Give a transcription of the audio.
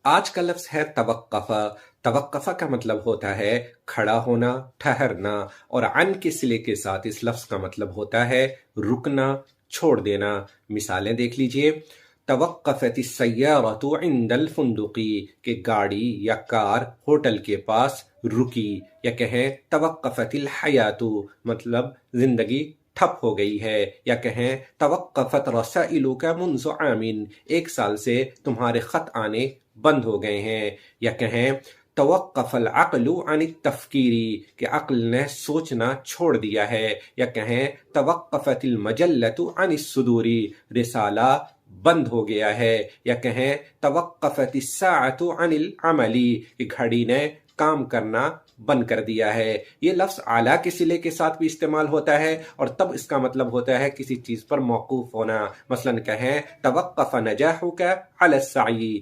آج کا لفظ ہے توقفہ۔ توقفہ کا مطلب ہوتا ہے کھڑا ہونا، ٹھہرنا، اور عن کے صلے کے ساتھ اس لفظ کا مطلب ہوتا ہے رکنا، چھوڑ دینا۔ مثالیں دیکھ لیجئے۔ توقفت السیارۃ عند الفندق، کہ گاڑی یا کار ہوٹل کے پاس رکی، یا کہیں توقفت الحیات، مطلب زندگی ٹھپ ہو گئی ہے، یا کہیں توقفت رسائلک منذ عام، 1 سال سے تمہارے خط آنے بند ہو گئے ہیں، یا کہیں توقف العقل عن التفکیر، کہ عقل نے سوچنا چھوڑ دیا ہے، یا کہیں توقفت المجلۃ عن الصدور، رسالہ بند ہو گیا ہے، یا کہیں توقفت الساعۃ عن العمل، کہ گھڑی نے کام کرنا بند کر دیا ہے۔ یہ لفظ اعلیٰ کے صلے کے ساتھ بھی استعمال ہوتا ہے، اور تب اس کا مطلب ہوتا ہے کسی چیز پر موقوف ہونا۔ مثلا کہیں توقف نجاحک علی السعی،